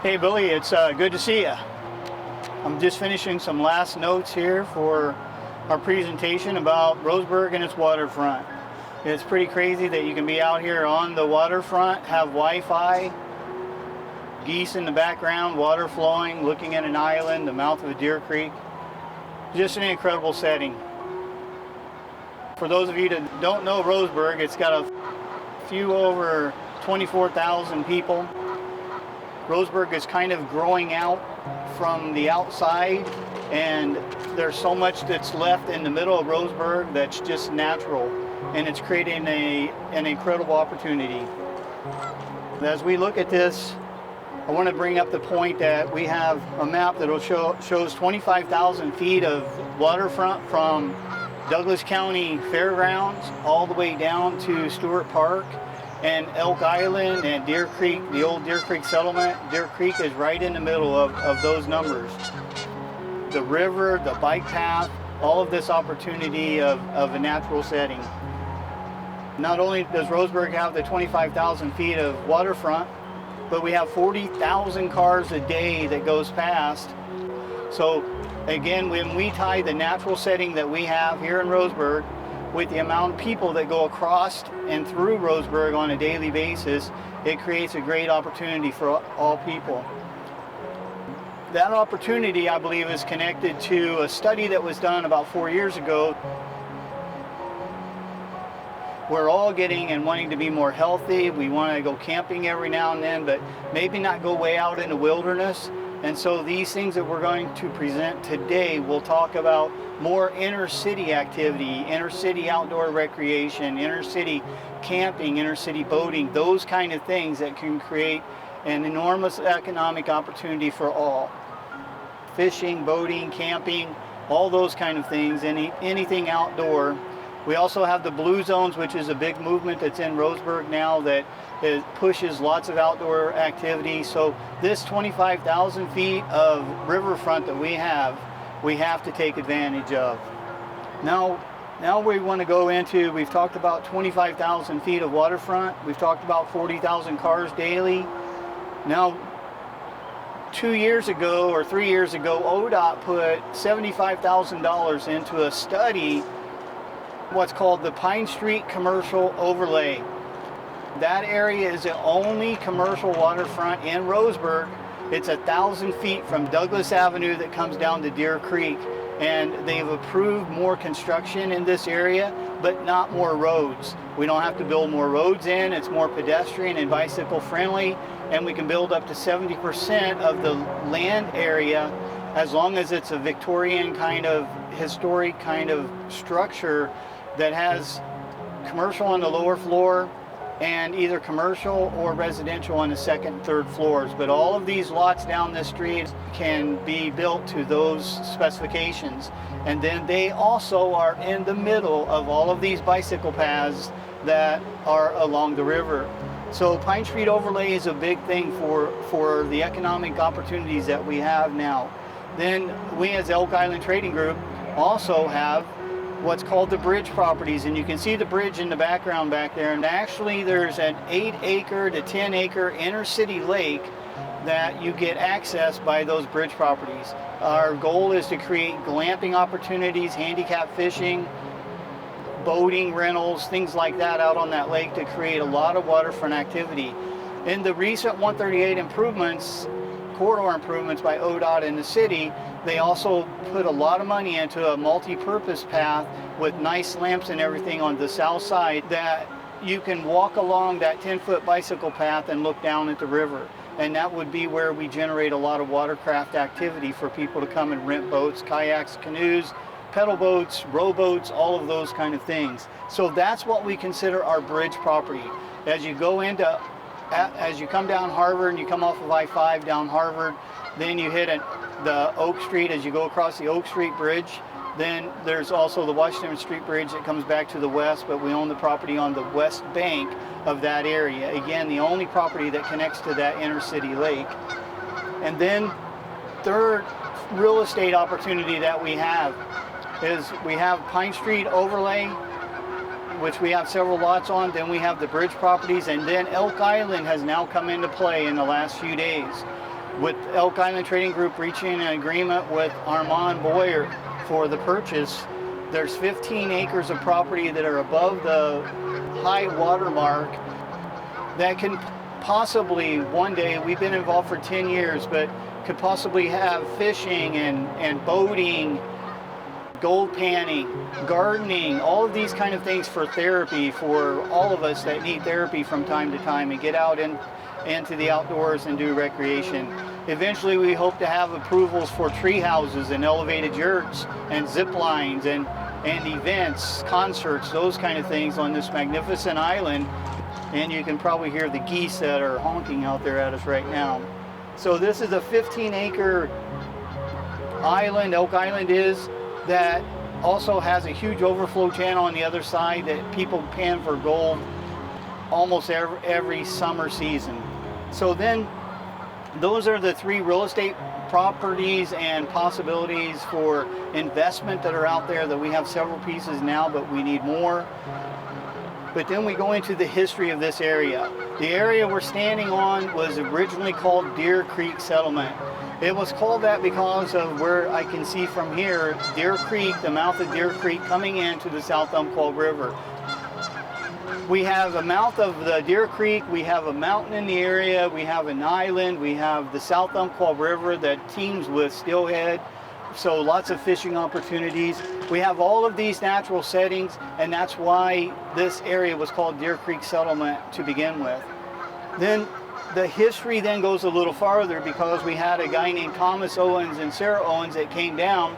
Hey Billy, it's good to see you. I'm just finishing some last notes here for our presentation about Roseburg and its waterfront. It's pretty crazy that you can be out here on the waterfront, have Wi-Fi, geese in the background, water flowing, looking at an island, the mouth of a deer creek. Just an incredible setting. For those of you that don't know Roseburg, it's got a few over 24,000 people. Roseburg is kind of growing out from the outside, and there's so much that's left in the middle of Roseburg that's just natural, and it's creating an incredible opportunity. As we look at this, I want to bring up the point that we have a map that shows 25,000 feet of waterfront from Douglas County Fairgrounds all the way down to Stewart Park and Elk Island and Deer Creek, the old Deer Creek settlement. Deer Creek is right in the middle of those numbers. The river, the bike path, all of this opportunity of a natural setting. Not only does Roseburg have the 25,000 feet of waterfront, but we have 40,000 cars a day that goes past. So again, when we tie the natural setting that we have here in Roseburg with the amount of people that go across and through Roseburg on a daily basis, it creates a great opportunity for all people. That opportunity, I believe, is connected to a study that was done about 4 years ago. We're all getting and wanting to be more healthy. We want to go camping every now and then, but maybe not go way out in the wilderness. And so these things that we're going to present today will talk about more inner city activity, inner city outdoor recreation, inner city camping, inner city boating, those kind of things that can create an enormous economic opportunity for all. Fishing, boating, camping, all those kind of things, anything outdoor. We also have the Blue Zones, which is a big movement that's in Roseburg now that pushes lots of outdoor activity. So this 25,000 feet of riverfront that we have to take advantage of. Now we want to go into, we've talked about 25,000 feet of waterfront. We've talked about 40,000 cars daily. Now, 2 years ago or 3 years ago, ODOT put $75,000 into a study, what's called the Pine Street Commercial Overlay. That area is the only commercial waterfront in Roseburg. It's 1,000 feet from Douglas Avenue that comes down to Deer Creek, and they've approved more construction in this area, but not more roads. We don't have to build more roads in. It's more pedestrian and bicycle friendly, and we can build up to 70% of the land area as long as it's a Victorian kind of historic kind of structure that has commercial on the lower floor and either commercial or residential on the second and third floors. But all of these lots down this street can be built to those specifications. And then they also are in the middle of all of these bicycle paths that are along the river. So Pine Street Overlay is a big thing for the economic opportunities that we have now. Then we as Elk Island Trading Group also have what's called the bridge properties, and you can see the bridge in the background back there, and actually there's an 8-acre to 10-acre inner city lake that you get access by those bridge properties. Our goal is to create glamping opportunities, handicap fishing, boating rentals, things like that out on that lake to create a lot of waterfront activity. In the recent 138 improvements, corridor improvements by ODOT in the city, they also put a lot of money into a multi-purpose path with nice lamps and everything on the south side that you can walk along that 10-foot bicycle path and look down at the river. And that would be where we generate a lot of watercraft activity for people to come and rent boats, kayaks, canoes, pedal boats, rowboats, all of those kind of things. So that's what we consider our bridge property. As you come down Harvard and you come off of I-5 down Harvard, then you hit the Oak Street as you go across the Oak Street Bridge. Then there's also the Washington Street Bridge that comes back to the west, but we own the property on the west bank of that area. Again, the only property that connects to that inner city lake. And then third real estate opportunity that we have is we have Pine Street Overlay, which we have several lots on. Then we have the bridge properties, and then Elk Island has now come into play in the last few days. with Elk Island Trading Group reaching an agreement with Armand Boyer for the purchase, there's 15 acres of property that are above the high water mark that can possibly one day, we've been involved for 10 years, but could possibly have fishing and boating, gold panning, gardening, all of these kind of things for therapy for all of us that need therapy from time to time and get out into the outdoors and do recreation. Eventually we hope to have approvals for tree houses and elevated yurts and zip lines and events, concerts, those kind of things on this magnificent island. And you can probably hear the geese that are honking out there at us right now. So this is a 15-acre island, Elk Island is, that also has a huge overflow channel on the other side that people pan for gold almost every summer season. So then those are the 3 real estate properties and possibilities for investment that are out there, that we have several pieces now, but we need more. But then we go into the history of this area. The area we're standing on was originally called Deer Creek Settlement. It was called that because of where I can see from here, Deer Creek, the mouth of Deer Creek coming into the South Umpqua River. We have a mouth of the Deer Creek, we have a mountain in the area, we have an island, we have the South Umpqua River that teems with steelhead, so lots of fishing opportunities. We have all of these natural settings, and that's why this area was called Deer Creek Settlement to begin with. Then the history then goes a little farther, because we had a guy named Thomas Owens and Sarah Owens that came down.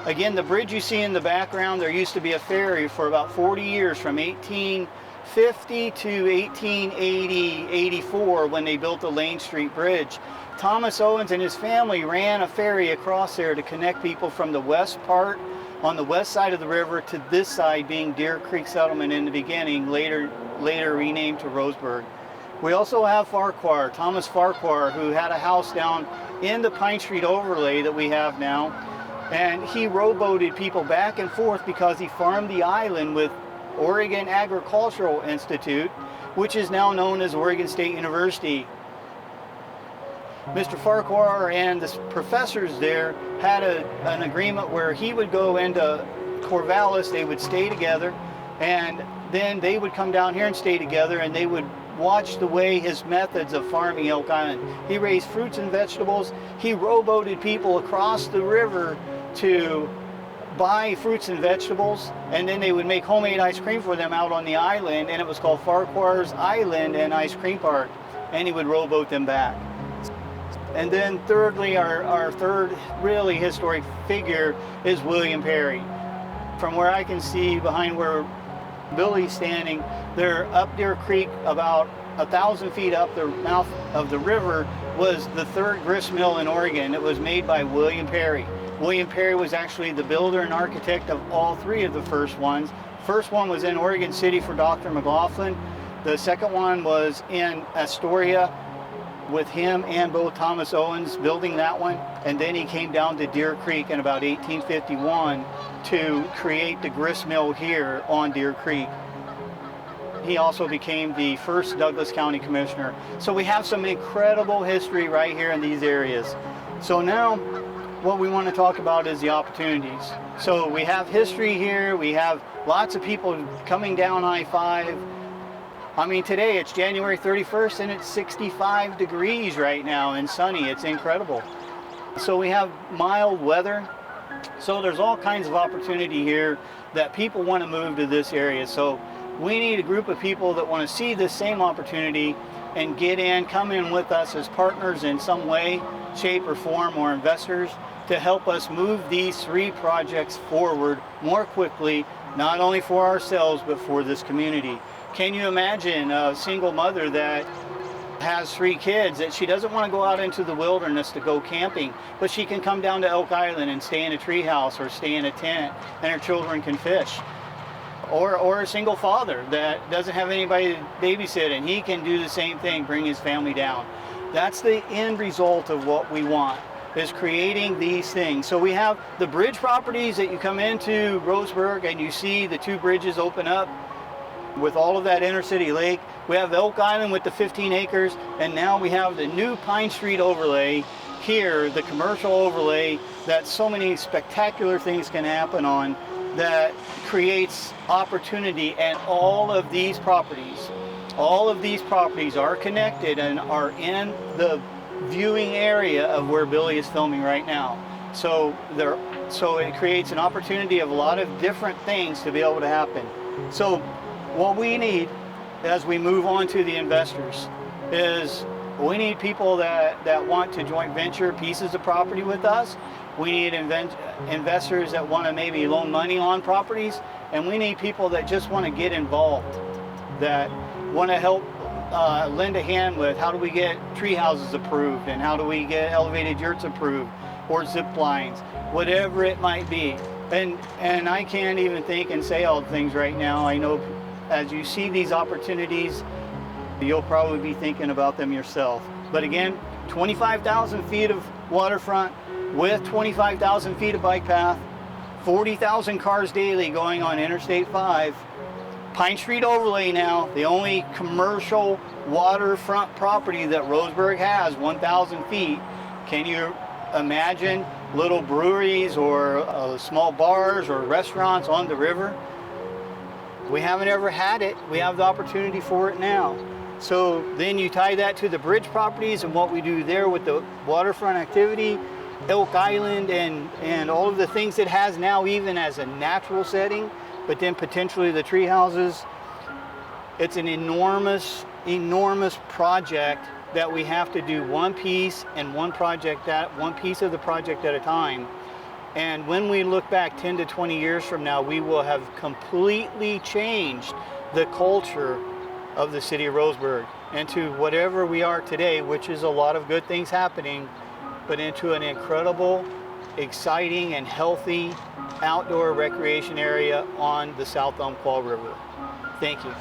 Again, the bridge you see in the background, there used to be a ferry for about 40 years, from 1850 to 1880, 84, when they built the Lane Street Bridge. Thomas Owens and his family ran a ferry across there to connect people from the west part, on the west side of the river, to this side being Deer Creek Settlement in the beginning, later renamed to Roseburg. We also have Farquhar, Thomas Farquhar, who had a house down in the Pine Street overlay that we have now, and he rowboated people back and forth because he farmed the island with Oregon Agricultural Institute, which is now known as Oregon State University. Mr. Farquhar and the professors there had an agreement where he would go into Corvallis, they would stay together, and then they would come down here and stay together, and they would watch the way his methods of farming Elk Island. He raised fruits and vegetables. He rowboated people across the river to buy fruits and vegetables, and then they would make homemade ice cream for them out on the island, and it was called Farquhar's Island and Ice Cream Park, and he would rowboat them back. And then thirdly, our third really historic figure is William Perry. From where I can see, behind where Billy's standing, they're up Deer Creek, about 1,000 feet up the mouth of the river, was the 3rd grist mill in Oregon. It was made by William Perry. William Perry was actually the builder and architect of all 3 of the first ones. First one was in Oregon City for Dr. McLaughlin. The second one was in Astoria with him and both Thomas Owens building that one. And then he came down to Deer Creek in about 1851 to create the grist mill here on Deer Creek. He also became the first Douglas County Commissioner. So we have some incredible history right here in these areas. So now what we want to talk about is the opportunities. So we have history here, we have lots of people coming down I-5. I mean, today it's January 31st and it's 65 degrees right now and sunny. It's incredible. So we have mild weather. So there's all kinds of opportunity here that people want to move to this area. So we need a group of people that want to see this same opportunity and get in, come in with us as partners in some way, shape or form, or investors, to help us move these 3 projects forward more quickly, not only for ourselves, but for this community. Can you imagine a single mother that has 3 kids, that she doesn't want to go out into the wilderness to go camping, but she can come down to Elk Island and stay in a tree house or stay in a tent, and her children can fish? Or a single father that doesn't have anybody to babysit, and he can do the same thing, bring his family down. That's the end result of what we want, is creating these things. So we have the bridge properties that you come into Roseburg and you see the 2 bridges open up. with all of that inner city lake. We have Elk Island with the 15 acres, and now we have the new Pine Street overlay here, the commercial overlay, that so many spectacular things can happen on, that creates opportunity. And all of these properties are connected and are in the viewing area of where Billy is filming right now. So it creates an opportunity of a lot of different things to be able to happen. So what we need as we move on to the investors is we need people that want to joint venture pieces of property with us. We need investors that want to maybe loan money on properties, and we need people that just want to get involved, that want to help lend a hand with how do we get tree houses approved, and how do we get elevated yurts approved, or zip lines, whatever it might be. And I can't even think and say all the things right now. I know as you see these opportunities, you'll probably be thinking about them yourself. But again, 25,000 feet of waterfront with 25,000 feet of bike path, 40,000 cars daily going on Interstate 5. Pine Street overlay now, the only commercial waterfront property that Roseburg has, 1,000 feet. Can you imagine little breweries or small bars or restaurants on the river? We haven't ever had it. We have the opportunity for it now. So then you tie that to the bridge properties and what we do there with the waterfront activity, Elk Island, and all of the things it has now even as a natural setting, but then potentially the tree houses. It's an enormous project that we have to do one piece of the project at a time. And when we look back 10 to 20 years from now, we will have completely changed the culture of the city of Roseburg into whatever we are today, which is a lot of good things happening, but into an incredible, exciting, and healthy outdoor recreation area on the South Umpqua River. Thank you.